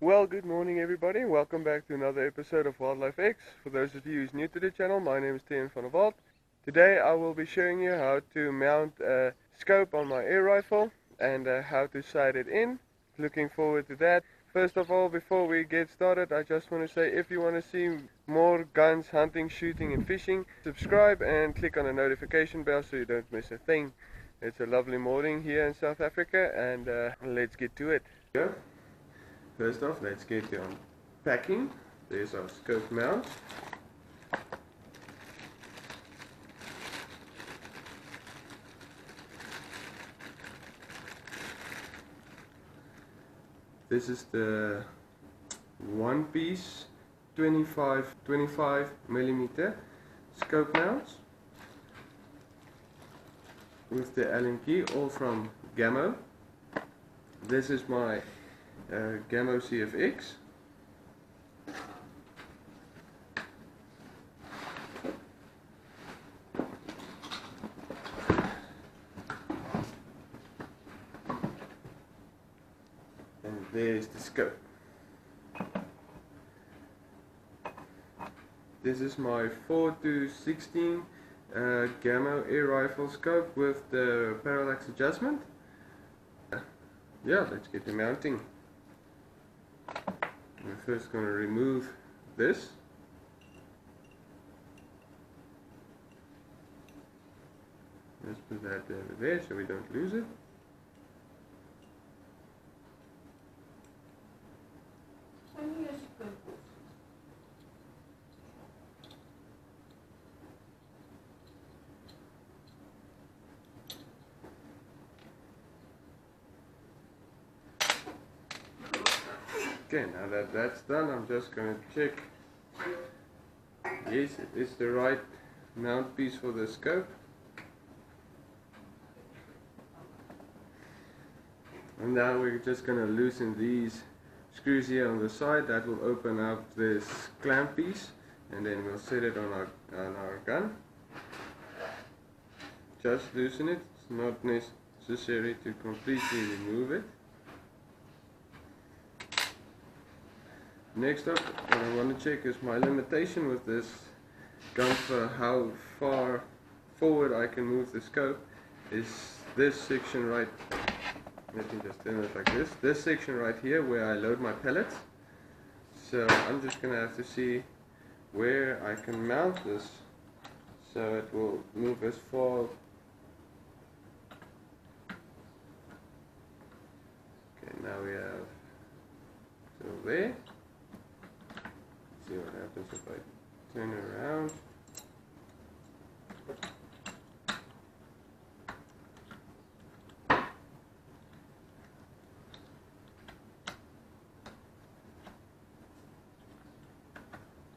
Well, good morning everybody. Welcome back to another episode of Wildlife X. For those of you who's new to the channel, my name is Tian van der Walt. Today I will be showing you how to mount a scope on my air rifle and how to sight it in. Looking forward to that. First of all, before we get started, I just want to say if you want to see more guns, hunting, shooting and fishing, subscribe and click on the notification bell so you don't miss a thing. It's a lovely morning here in South Africa and let's get to it. Yeah. First off, let's get to unpacking. There's our scope mount. This is the one piece 25 millimeter scope mounts with the Allen key, all from Gammo. This is my Gammo CFX. And there's the scope. This is my 4-16 Gammo air rifle scope with the parallax adjustment. Yeah, let's get to mounting. We're first going to remove this. Let's put that over there so we don't lose it. Okay, now that that's done, I'm just going to check. Yes, it is the right mount piece for the scope. And now we're just going to loosen these screws here on the side. That will open up this clamp piece, and then we'll set it on our gun. Just loosen it. It's not necessary to completely remove it. Next up, what I want to check is my limitation with this gun for how far forward I can move the scope. Is this section right, let me just turn it like this section right here where I load my pellets. So I'm just going to have to see where I can mount this so it will move as far. Okay, now we have till there. See what happens if I turn it around.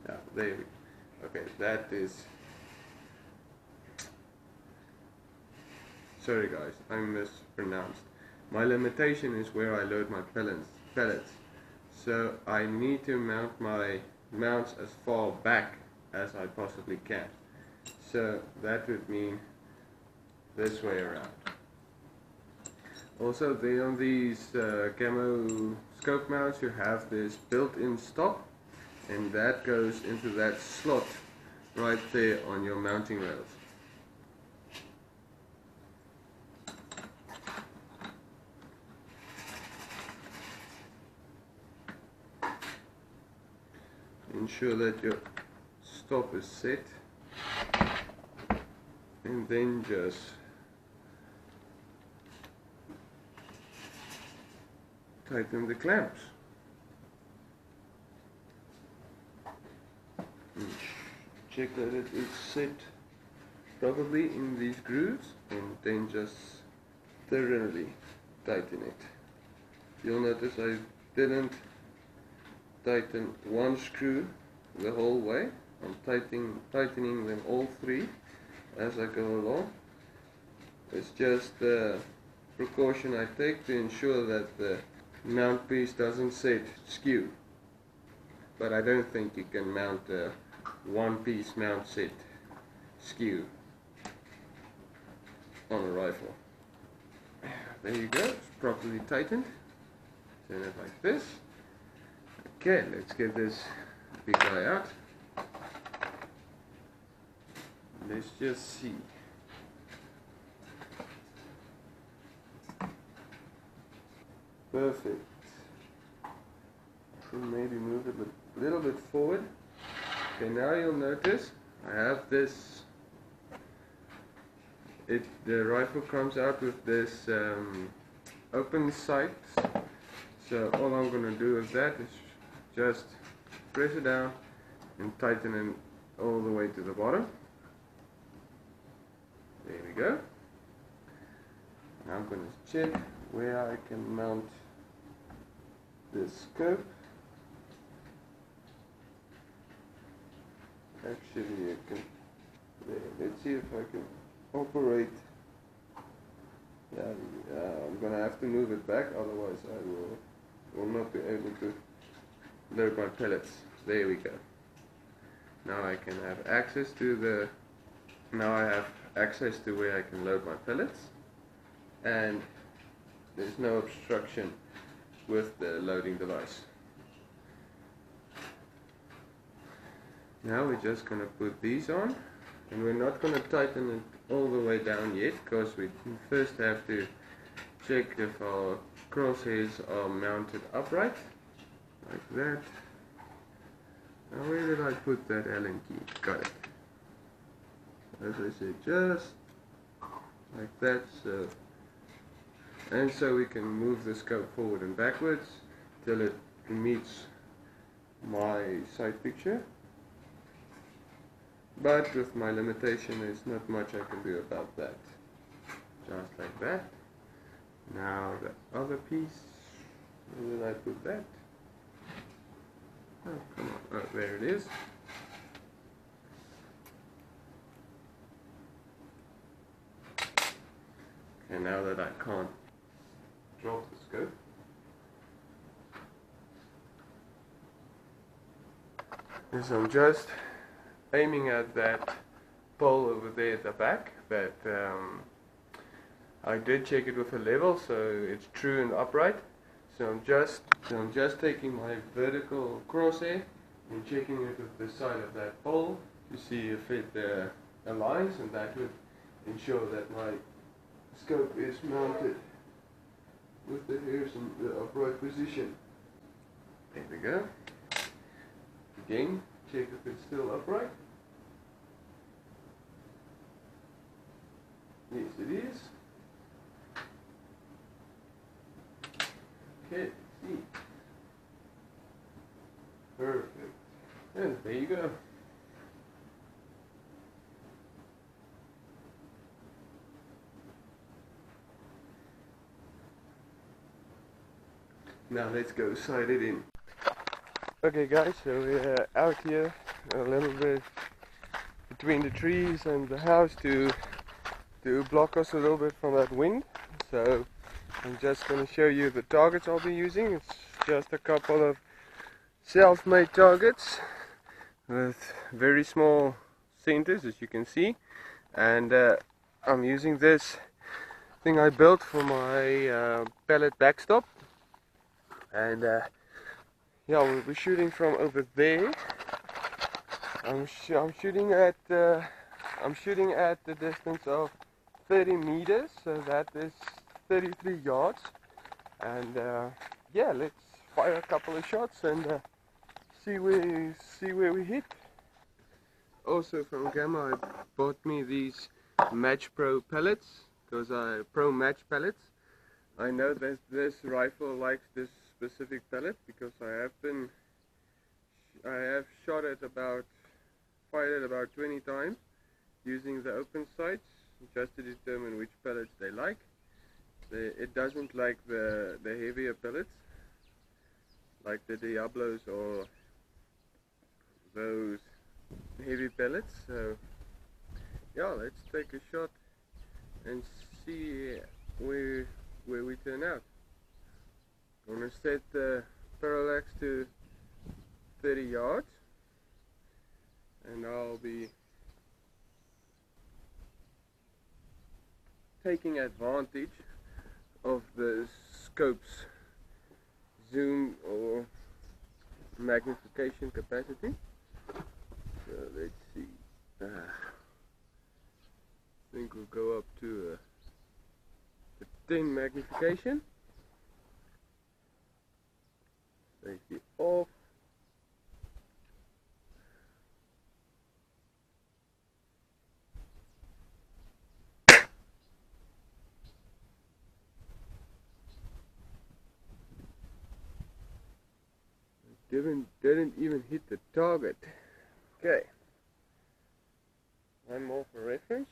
Yeah, there we go. Okay, that is. Sorry guys, I mispronounced. My limitation is where I load my pellets. So I need to mount my mounts as far back as I possibly can. So that would mean this way around. Also, there on these Gammo scope mounts you have this built-in stop, and that goes into that slot right there on your mounting rails. Ensure that your stop is set, and then just tighten the clamps. And check that it is set properly in these grooves, and then just thoroughly tighten it. You'll notice I didn't tighten one screw the whole way. I'm tightening them all three as I go along. It's just a precaution I take to ensure that the mount piece doesn't set skew. But I don't think you can mount a one piece mount set skew on a rifle. There you go, it's properly tightened. Turn it like this. Okay, let's get this big guy out. Let's just see. Perfect. Maybe move it a little bit forward. Okay, now you'll notice I have this. The rifle comes out with this open sights. So all I'm going to do with that is just press it down and tighten it all the way to the bottom. There we go. Now I'm going to check where I can mount this scope. Actually, I can. There. Let's see if I can operate. I'm gonna have to move it back, otherwise I will not be able to load my pellets. There we go. Now I can have access to the. Now I have access to where I can load my pellets, and there's no obstruction with the loading device. Now we're just going to put these on, and we're not going to tighten it all the way down yet, because we first have to check if our crosshairs are mounted upright, like that. Now where did I put that Allen key? Got it. As I said, just like that, so. And so we can move the scope forward and backwards till it meets my side picture. But with my limitation, there's not much I can do about that. Just like that. Now the other piece, where did I put that? Oh, come on. Oh, there it is. And now that I can't drop the scope, so I'm just aiming at that pole over there at the back. That I did check it with a level, so it's true and upright. So I'm just taking my vertical crosshair and checking it with the side of that pole to see if it aligns, and that would ensure that my scope is mounted with the hairs in the upright position. There we go. Again, check if it's still upright. Yes, it is. Okay, see. Perfect. And there you go. Now let's go sight it in. Okay guys, so we're out here a little bit between the trees and the house to block us a little bit from that wind. So I'm just going to show you the targets I'll be using. It's just a couple of self-made targets with very small centers, as you can see, and I'm using this thing I built for my pellet backstop, and yeah, we'll be shooting from over there. I'm shooting at the distance of 30 meters, so that is 33 yards, and yeah, let's fire a couple of shots and see where we hit. Also from Gamma, I bought me these Match Pro pellets, because Pro Match pellets. I know that this rifle likes this specific pellet because I have fired it about 20 times using the open sights just to determine which pellets they like. It doesn't like the heavier pellets, like the Diablos or those heavy pellets. So yeah, let's take a shot and see where we turn out. I'm going to set the parallax to 30 yards, and I'll be taking advantage of the scope's zoom or magnification capacity. So let's see. I think we'll go up to the 10 magnification. Safety off. Didn't even hit the target. Okay. One more for reference.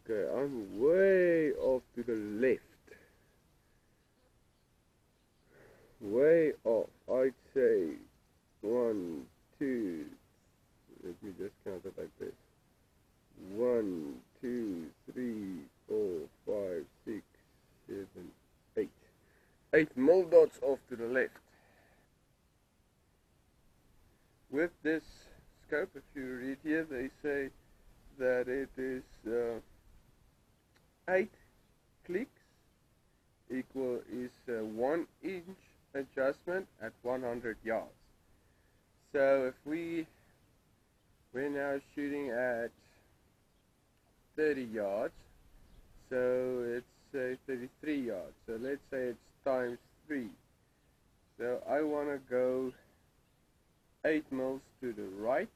Okay, I'm way off to the left. Way off. I'd say 1, 2. Let me just count it like this. 1, 2, 3, 4, 5, 6, 7, 8. 8 mole dots off to the left. With this scope, if you read here, they say that it is 8 clicks is 1 inch adjustment at 100 yards. So if we're now shooting at 30 yards, so it's 33 yards. So let's say it's times 3. So I want to go 8 mils to the right.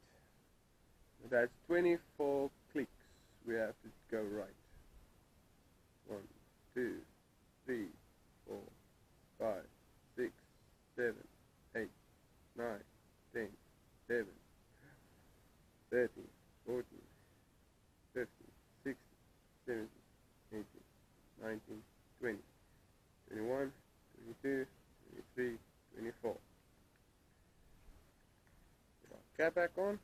That's 24 clicks. We have to go right. 1, 2, 3, 4, 5, 6, 7, 8, 9, 10, 11, 13, 14, 15, 16, 17, 18, 19, 20, 21, 22, 23, 24. Put our cap back on.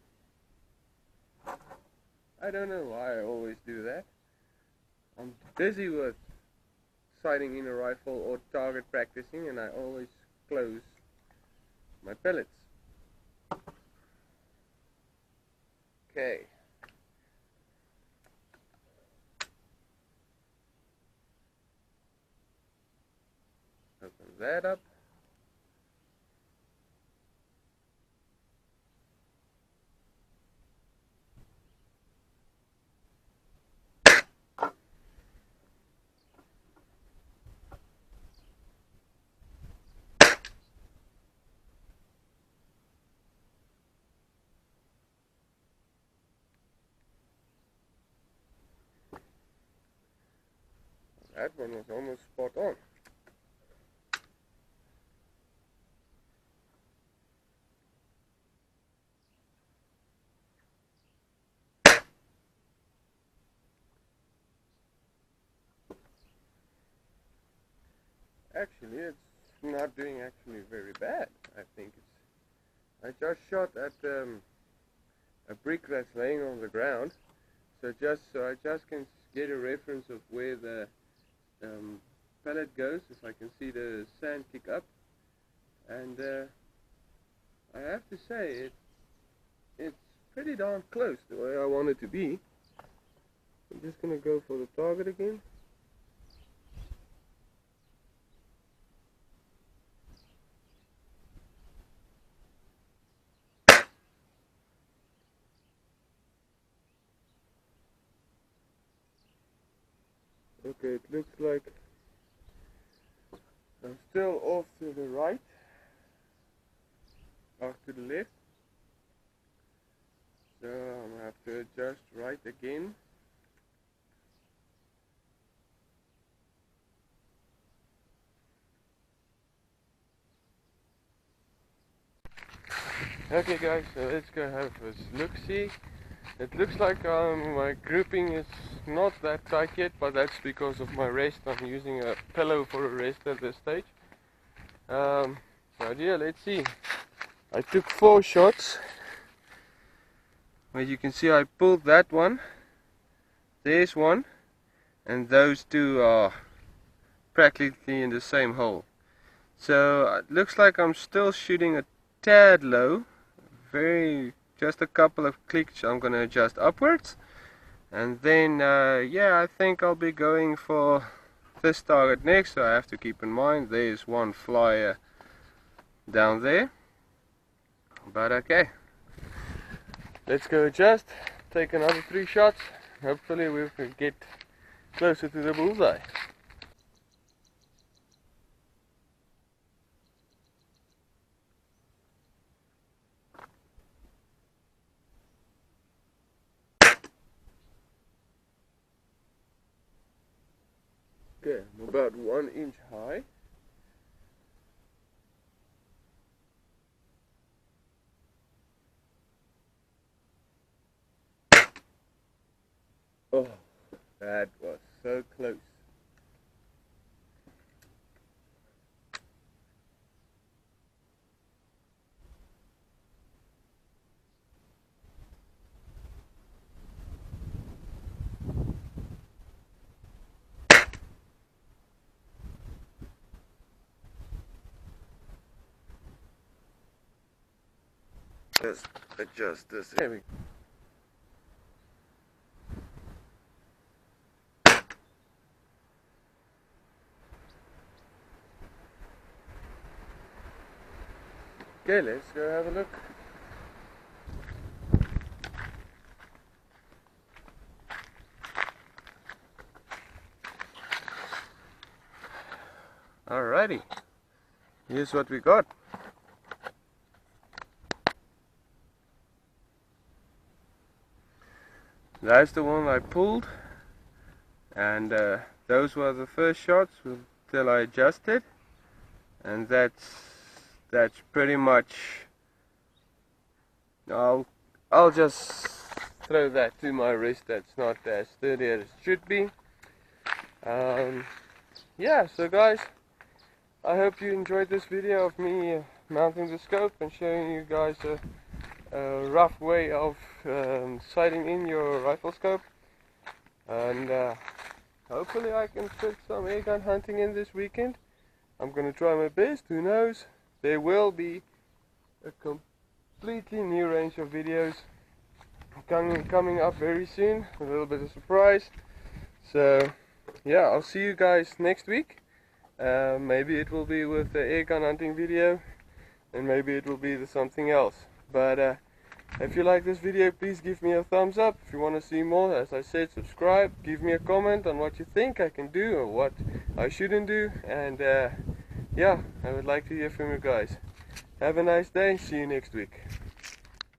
I don't know why I always do that. I'm busy with sighting in a rifle or target practicing, and I always close my pellets. Okay. Open that up. That one was almost spot on. Actually, it's not doing actually very bad. I think I just shot at a brick that's laying on the ground, so I just can get a reference of where the pellet goes, if I can see the sand kick up, and I have to say it's pretty darn close the way I want it to be. I'm just gonna go for the target again. Okay, it looks like I'm still off to the right, off to the left, so I'm going to have to adjust right again. Okay guys, so let's go have a look-see. It looks like my grouping is not that tight yet, but that's because of my rest. I'm using a pillow for a rest at this stage. So yeah, let's see. I took 4 shots. As you can see, I pulled that one. There's one. And those 2 are practically in the same hole. So it looks like I'm still shooting a tad low. just a couple of clicks I'm gonna adjust upwards, and then yeah, I think I'll be going for this target next. So I have to keep in mind there's one flyer down there, but okay, let's go adjust, take another 3 shots. Hopefully we can get closer to the bullseye. Okay, I'm about 1 inch high. Oh, that was so close. Let's adjust this. There we go. Okay, let's go have a look. Alrighty, here's what we got. That's the one I pulled, and those were the first shots till I adjusted, and that's pretty much. I'll just throw that to my wrist. That's not as sturdy as it should be. Yeah, so guys, I hope you enjoyed this video of me mounting the scope and showing you guys a rough way of sighting in your rifle scope, and hopefully I can fit some airgun hunting in this weekend. I'm gonna try my best. Who knows, there will be a completely new range of videos coming up very soon, a little bit of surprise. So yeah, I'll see you guys next week. Maybe it will be with the airgun hunting video, and maybe it will be something else. But if you like this video, please give me a thumbs up. If you want to see more, as I said, subscribe, give me a comment on what you think I can do or what I shouldn't do, and yeah, I would like to hear from you guys. Have a nice day, see you next week.